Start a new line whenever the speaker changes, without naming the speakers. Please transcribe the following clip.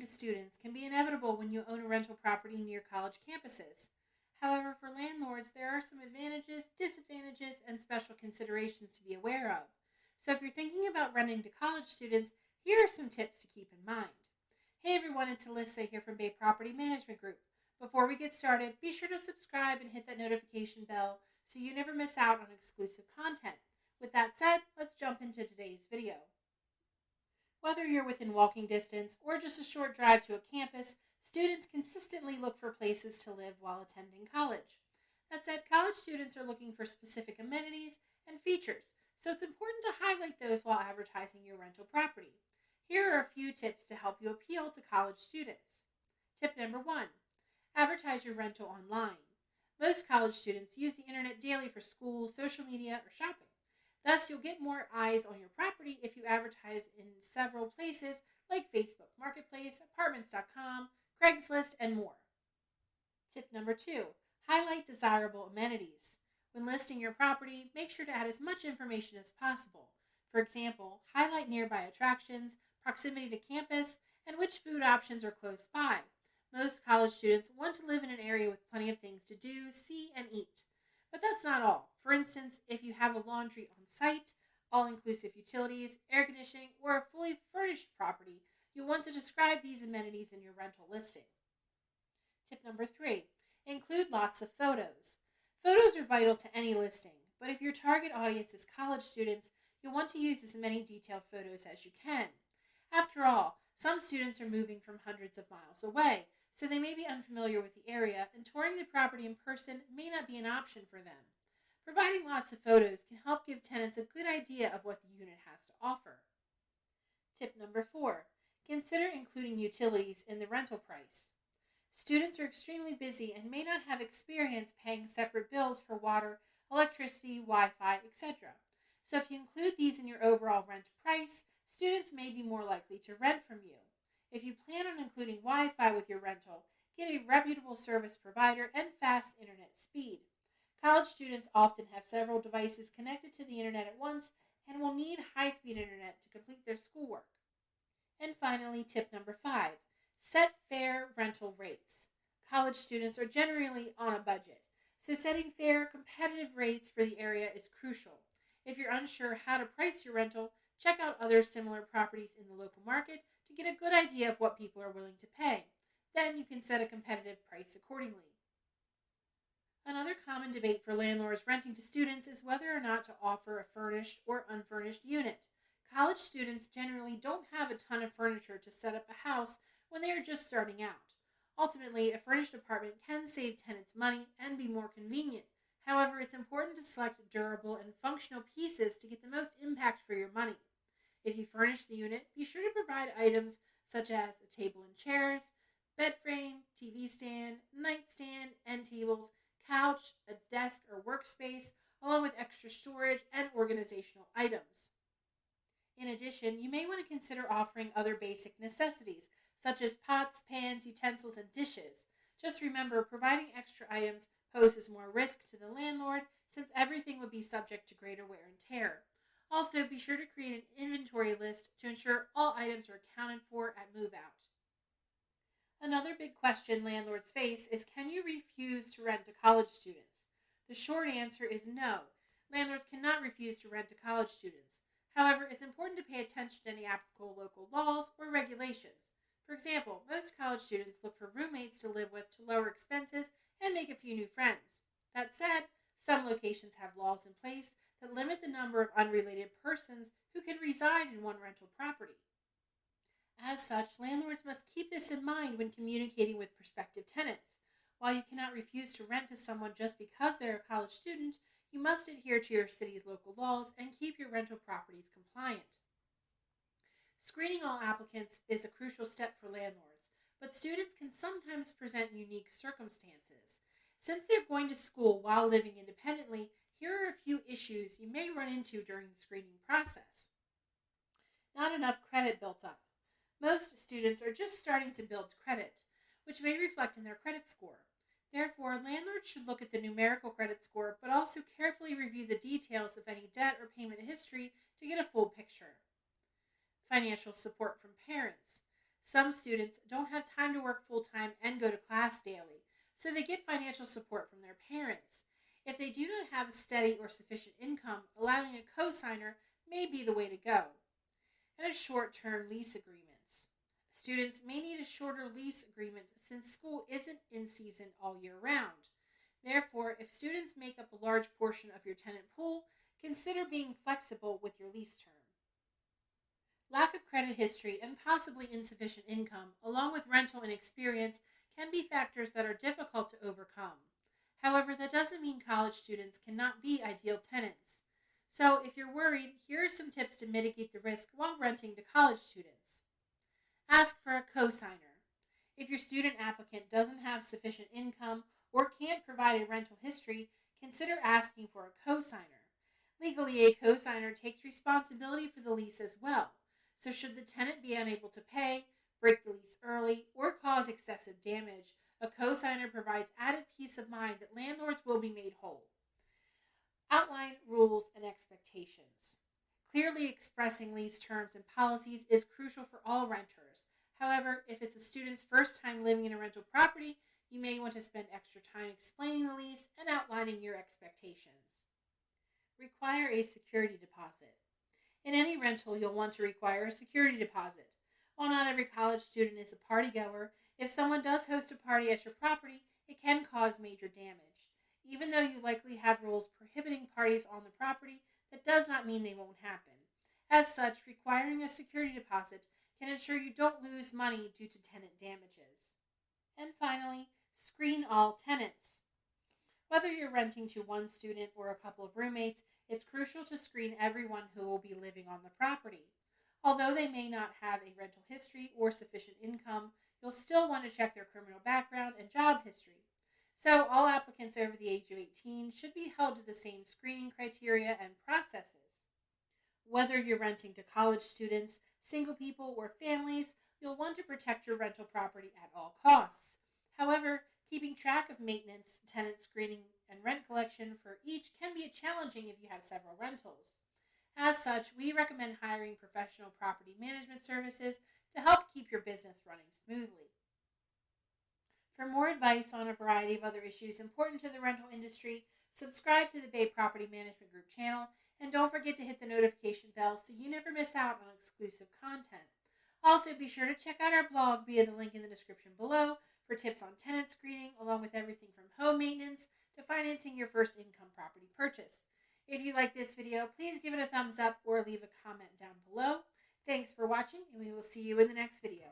students can be inevitable when you own a rental property near college campuses. However, for landlords, there are some advantages, disadvantages, and special considerations to be aware of. So if you're thinking about renting to college students, here are some tips to keep in mind. Hey everyone, it's Alyssa here from Bay Property Management Group. Before we get started, be sure to subscribe and hit that notification bell so you never miss out on exclusive content. With that said, let's jump into today's video. Whether you're within walking distance or just a short drive to a campus, students consistently look for places to live while attending college. That said, college students are looking for specific amenities and features, so it's important to highlight those while advertising your rental property. Here are a few tips to help you appeal to college students. Tip number 1. Advertise your rental online. Most college students use the internet daily for school, social media, or shopping. Thus, you'll get more eyes on your property if you advertise in several places like Facebook Marketplace, Apartments.com, Craigslist, and more. Tip number 2. Highlight desirable amenities. When listing your property, make sure to add as much information as possible. For example, highlight nearby attractions, proximity to campus, and which food options are close by. Most college students want to live in an area with plenty of things to do, see, and eat. But that's not all. For instance, if you have a laundry on site, all-inclusive utilities, air conditioning, or a fully furnished property, you'll want to describe these amenities in your rental listing. Tip number 3. Include lots of photos. Photos are vital to any listing, but if your target audience is college students, you'll want to use as many detailed photos as you can. After all, some students are moving from hundreds of miles away, so they may be unfamiliar with the area, and touring the property in person may not be an option for them. Providing lots of photos can help give tenants a good idea of what the unit has to offer. Tip number 4. Consider including utilities in the rental price. Students are extremely busy and may not have experience paying separate bills for water, electricity, Wi-Fi, etc. So if you include these in your overall rent price, students may be more likely to rent from you. If you plan on including Wi-Fi with your rental, get a reputable service provider and fast internet speed. College students often have several devices connected to the internet at once and will need high-speed internet to complete their schoolwork. And finally, tip number 5. Set fair rental rates. College students are generally on a budget, so setting fair, competitive rates for the area is crucial. If you're unsure how to price your rental, check out other similar properties in the local market to get a good idea of what people are willing to pay. Then you can set a competitive price accordingly. Another common debate for landlords renting to students is whether or not to offer a furnished or unfurnished unit. College students generally don't have a ton of furniture to set up a house when they are just starting out. Ultimately, a furnished apartment can save tenants money and be more convenient. However, it's important to select durable and functional pieces to get the most impact for your money. If you furnish the unit, be sure to provide items such as a table and chairs, bed frame, TV stand, nightstand, end tables, couch, a desk or workspace, along with extra storage and organizational items. In addition, you may want to consider offering other basic necessities, such as pots, pans, utensils, and dishes. Just remember, providing extra items poses more risk to the landlord since everything would be subject to greater wear and tear. Also, be sure to create an inventory list to ensure all items are accounted for at move-out. Another big question landlords face is, can you refuse to rent to college students? The short answer is no. Landlords cannot refuse to rent to college students. However, it's important to pay attention to any applicable local laws or regulations. For example, most college students look for roommates to live with to lower expenses and make a few new friends. That said, some locations have laws in place that limit the number of unrelated persons who can reside in one rental property. As such, landlords must keep this in mind when communicating with prospective tenants. While you cannot refuse to rent to someone just because they're a college student, you must adhere to your city's local laws and keep your rental properties compliant. Screening all applicants is a crucial step for landlords, but students can sometimes present unique circumstances. Since they're going to school while living independently, here are a few issues you may run into during the screening process. Not enough credit built up. Most students are just starting to build credit, which may reflect in their credit score. Therefore, landlords should look at the numerical credit score, but also carefully review the details of any debt or payment history to get a full picture. Financial support from parents. Some students don't have time to work full-time and go to class daily, so they get financial support from their parents. If they do not have a steady or sufficient income, allowing a cosigner may be the way to go. And a short-term lease agreements. Students may need a shorter lease agreement since school isn't in season all year round. Therefore, if students make up a large portion of your tenant pool, consider being flexible with your lease term. Lack of credit history and possibly insufficient income, along with rental inexperience, can be factors that are difficult to overcome. However, that doesn't mean college students cannot be ideal tenants. So, if you're worried, here are some tips to mitigate the risk while renting to college students. Ask for a cosigner. If your student applicant doesn't have sufficient income or can't provide a rental history, consider asking for a cosigner. Legally, a cosigner takes responsibility for the lease as well. So should the tenant be unable to pay, break the lease early, or cause excessive damage, a cosigner provides added peace of mind that landlords will be made whole. Outline rules and expectations. Clearly expressing lease terms and policies is crucial for all renters. However, if it's a student's first time living in a rental property, you may want to spend extra time explaining the lease and outlining your expectations. Require a security deposit. In any rental, you'll want to require a security deposit. While not every college student is a party goer, if someone does host a party at your property, it can cause major damage. Even though you likely have rules prohibiting parties on the property, that does not mean they won't happen. As such, requiring a security deposit can ensure you don't lose money due to tenant damages. And finally, screen all tenants. Whether you're renting to one student or a couple of roommates, it's crucial to screen everyone who will be living on the property. Although they may not have a rental history or sufficient income, you'll still want to check their criminal background and job history. So all applicants over the age of 18 should be held to the same screening criteria and processes. Whether you're renting to college students, single people, or families, you'll want to protect your rental property at all costs. However, keeping track of maintenance, tenant screening, and rent collection for each can be challenging if you have several rentals. As such, we recommend hiring professional property management services to help keep your business running smoothly. For more advice on a variety of other issues important to the rental industry, subscribe to the Bay Property Management Group channel, and don't forget to hit the notification bell so you never miss out on exclusive content. Also, be sure to check out our blog via the link in the description below for tips on tenant screening, along with everything from home maintenance to financing your first income property purchase. If you like this video, please give it a thumbs up or leave a comment down below. Thanks for watching, and we will see you in the next video.